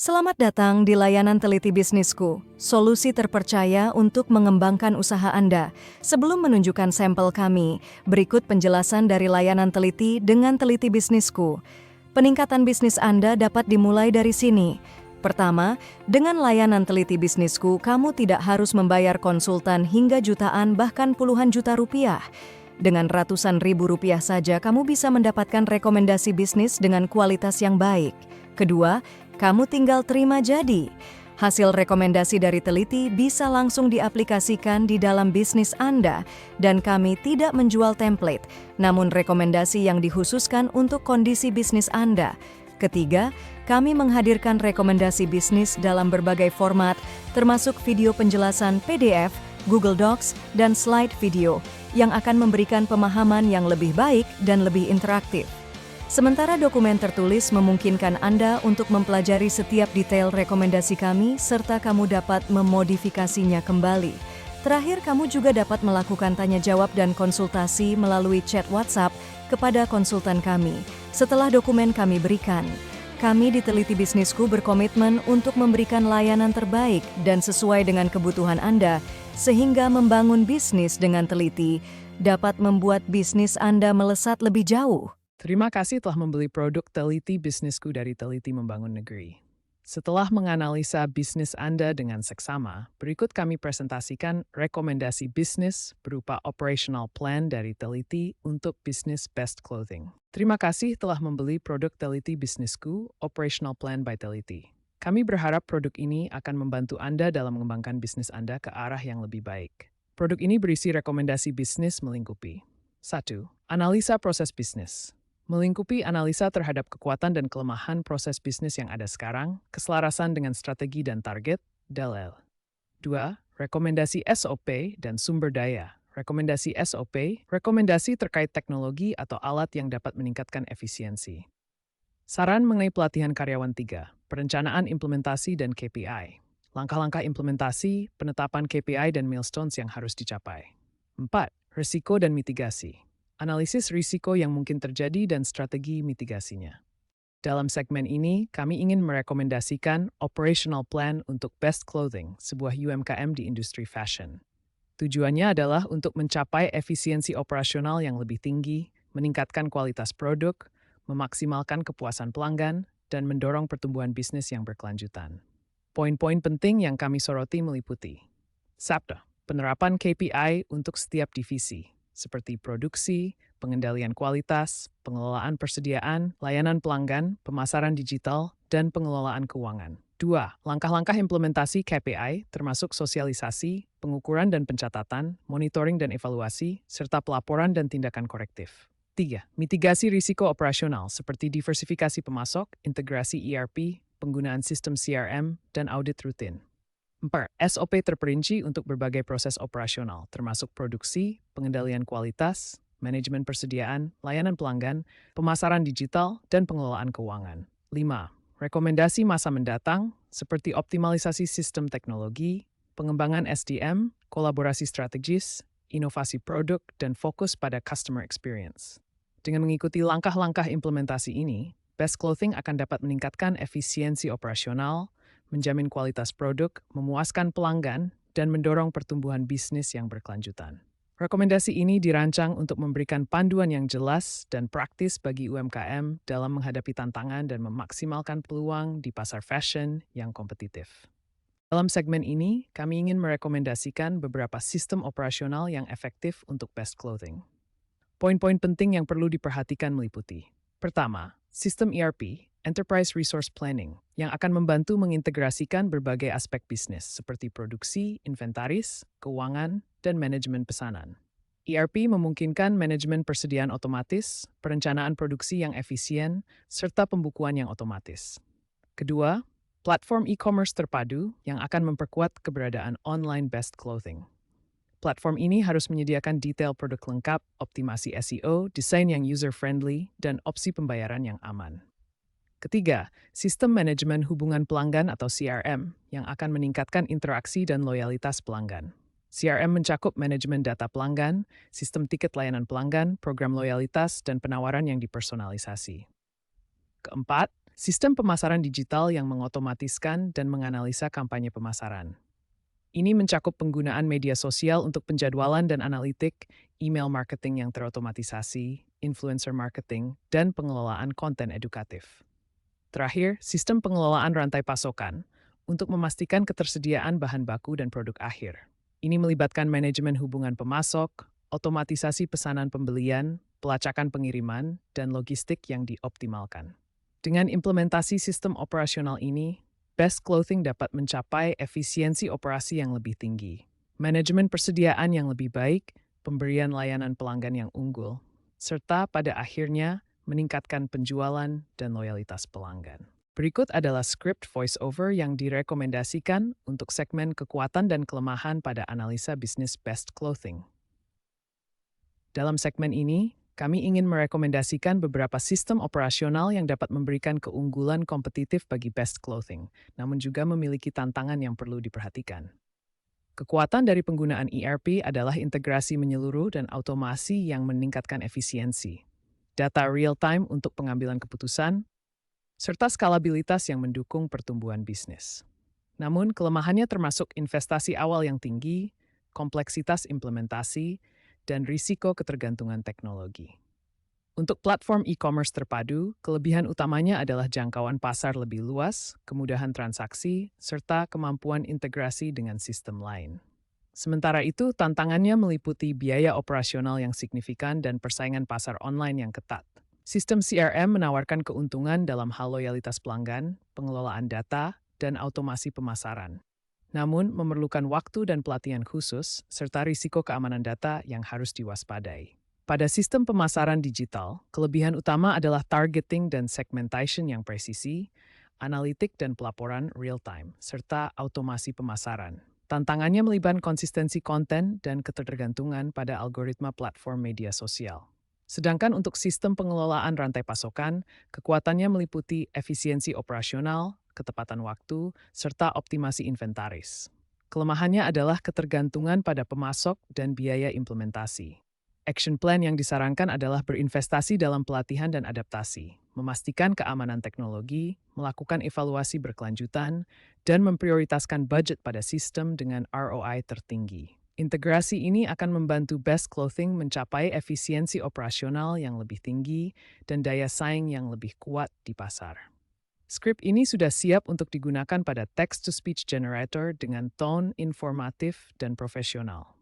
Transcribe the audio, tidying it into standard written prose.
Selamat datang di layanan teliti bisnisku, solusi terpercaya untuk mengembangkan usaha Anda. Sebelum menunjukkan sampel kami, berikut penjelasan dari layanan teliti dengan teliti bisnisku. Peningkatan bisnis Anda dapat dimulai dari sini. Pertama, dengan layanan teliti bisnisku, kamu tidak harus membayar konsultan hingga jutaan bahkan puluhan juta rupiah. Dengan ratusan ribu rupiah saja, kamu bisa mendapatkan rekomendasi bisnis dengan kualitas yang baik. Kedua, kamu tinggal terima jadi. Hasil rekomendasi dari teliti bisa langsung diaplikasikan di dalam bisnis Anda, dan kami tidak menjual template, namun rekomendasi yang dikhususkan untuk kondisi bisnis Anda. Ketiga, kami menghadirkan rekomendasi bisnis dalam berbagai format, termasuk video penjelasan PDF, Google Docs, dan slide video, yang akan memberikan pemahaman yang lebih baik dan lebih interaktif. Sementara dokumen tertulis memungkinkan Anda untuk mempelajari setiap detail rekomendasi kami serta kamu dapat memodifikasinya kembali. Terakhir, kamu juga dapat melakukan tanya jawab dan konsultasi melalui chat WhatsApp kepada konsultan kami setelah dokumen kami berikan. Kami di Teliti Bisnisku berkomitmen untuk memberikan layanan terbaik dan sesuai dengan kebutuhan Anda, sehingga membangun bisnis dengan teliti dapat membuat bisnis Anda melesat lebih jauh. Terima kasih telah membeli produk Teliti Bisnisku dari Teliti Membangun Negeri. Setelah menganalisa bisnis Anda dengan seksama, berikut kami presentasikan rekomendasi bisnis berupa operational plan dari Teliti untuk bisnis Best Clothing. Terima kasih telah membeli produk Teliti Bisnisku, Operational Plan by Teliti. Kami berharap produk ini akan membantu Anda dalam mengembangkan bisnis Anda ke arah yang lebih baik. Produk ini berisi rekomendasi bisnis melingkupi 1. Analisa proses bisnis. Melingkupi analisa terhadap kekuatan dan kelemahan proses bisnis yang ada sekarang, keselarasan dengan strategi dan target, DLL. 2. Rekomendasi SOP dan sumber daya. Rekomendasi SOP, rekomendasi terkait teknologi atau alat yang dapat meningkatkan efisiensi. Saran mengenai pelatihan karyawan 3. Perencanaan implementasi dan KPI. Langkah-langkah implementasi, penetapan KPI dan milestones yang harus dicapai. 4. Risiko dan mitigasi. Analisis risiko yang mungkin terjadi dan strategi mitigasinya. Dalam segmen ini, kami ingin merekomendasikan Operational Plan untuk Best Clothing, sebuah UMKM di industri fashion. Tujuannya adalah untuk mencapai efisiensi operasional yang lebih tinggi, meningkatkan kualitas produk, memaksimalkan kepuasan pelanggan, dan mendorong pertumbuhan bisnis yang berkelanjutan. Poin-poin penting yang kami soroti meliputi 1. Penerapan KPI untuk setiap divisi, seperti produksi, pengendalian kualitas, pengelolaan persediaan, layanan pelanggan, pemasaran digital, dan pengelolaan keuangan. 2. Langkah-langkah implementasi KPI termasuk sosialisasi, pengukuran dan pencatatan, monitoring dan evaluasi, serta pelaporan dan tindakan korektif. 3. Mitigasi risiko operasional seperti diversifikasi pemasok, integrasi ERP, penggunaan sistem CRM, dan audit rutin. 4. SOP terperinci untuk berbagai proses operasional, termasuk produksi, pengendalian kualitas, manajemen persediaan, layanan pelanggan, pemasaran digital, dan pengelolaan keuangan. 5. Rekomendasi masa mendatang, seperti optimalisasi sistem teknologi, pengembangan SDM, kolaborasi strategis, inovasi produk, dan fokus pada customer experience. Dengan mengikuti langkah-langkah implementasi ini, Best Clothing akan dapat meningkatkan efisiensi operasional, menjamin kualitas produk, memuaskan pelanggan, dan mendorong pertumbuhan bisnis yang berkelanjutan. Rekomendasi ini dirancang untuk memberikan panduan yang jelas dan praktis bagi UMKM dalam menghadapi tantangan dan memaksimalkan peluang di pasar fashion yang kompetitif. Dalam segmen ini, kami ingin merekomendasikan beberapa sistem operasional yang efektif untuk Best Clothing. Poin-poin penting yang perlu diperhatikan meliputi: pertama, sistem ERP, Enterprise Resource Planning, yang akan membantu mengintegrasikan berbagai aspek bisnis seperti produksi, inventaris, keuangan, dan manajemen pesanan. ERP memungkinkan manajemen persediaan otomatis, perencanaan produksi yang efisien, serta pembukuan yang otomatis. Kedua, platform e-commerce terpadu yang akan memperkuat keberadaan online Best Clothing. Platform ini harus menyediakan detail produk lengkap, optimasi SEO, desain yang user-friendly, dan opsi pembayaran yang aman. Ketiga, sistem manajemen hubungan pelanggan atau CRM yang akan meningkatkan interaksi dan loyalitas pelanggan. CRM mencakup manajemen data pelanggan, sistem tiket layanan pelanggan, program loyalitas, dan penawaran yang dipersonalisasi. Keempat, Sistem pemasaran digital yang mengotomatiskan dan menganalisa kampanye pemasaran. Ini mencakup penggunaan media sosial untuk penjadwalan dan analitik, email marketing yang terotomatisasi, influencer marketing, dan pengelolaan konten edukatif. Terakhir, sistem pengelolaan rantai pasokan untuk memastikan ketersediaan bahan baku dan produk akhir. Ini melibatkan manajemen hubungan pemasok, otomatisasi pesanan pembelian, pelacakan pengiriman, dan logistik yang dioptimalkan. Dengan implementasi sistem operasional ini, Best Clothing dapat mencapai efisiensi operasi yang lebih tinggi, manajemen persediaan yang lebih baik, pemberian layanan pelanggan yang unggul, serta pada akhirnya meningkatkan penjualan dan loyalitas pelanggan. Berikut adalah script voiceover yang direkomendasikan untuk segmen kekuatan dan kelemahan pada analisa bisnis Best Clothing. Dalam segmen ini, kami ingin merekomendasikan beberapa sistem operasional yang dapat memberikan keunggulan kompetitif bagi Best Clothing, namun juga memiliki tantangan yang perlu diperhatikan. Kekuatan dari penggunaan ERP adalah integrasi menyeluruh dan automasi yang meningkatkan efisiensi, data real-time untuk pengambilan keputusan, serta skalabilitas yang mendukung pertumbuhan bisnis. Namun, kelemahannya termasuk investasi awal yang tinggi, kompleksitas implementasi, dan risiko ketergantungan teknologi. Untuk platform e-commerce terpadu, kelebihan utamanya adalah jangkauan pasar lebih luas, kemudahan transaksi, serta kemampuan integrasi dengan sistem lain. Sementara itu, tantangannya meliputi biaya operasional yang signifikan dan persaingan pasar online yang ketat. Sistem CRM menawarkan keuntungan dalam hal loyalitas pelanggan, pengelolaan data, dan automasi pemasaran. Namun, memerlukan waktu dan pelatihan khusus, serta risiko keamanan data yang harus diwaspadai. Pada sistem pemasaran digital, kelebihan utama adalah targeting dan segmentation yang presisi, analitik dan pelaporan real-time, serta automasi pemasaran. Tantangannya melibatkan konsistensi konten dan ketergantungan pada algoritma platform media sosial. Sedangkan untuk sistem pengelolaan rantai pasokan, kekuatannya meliputi efisiensi operasional, ketepatan waktu, serta optimasi inventaris. Kelemahannya adalah ketergantungan pada pemasok dan biaya implementasi. Action plan yang disarankan adalah berinvestasi dalam pelatihan dan adaptasi, memastikan keamanan teknologi, melakukan evaluasi berkelanjutan, dan memprioritaskan budget pada sistem dengan ROI tertinggi. Integrasi ini akan membantu Best Clothing mencapai efisiensi operasional yang lebih tinggi dan daya saing yang lebih kuat di pasar. Skrip ini sudah siap untuk digunakan pada text-to-speech generator dengan tone informatif dan profesional.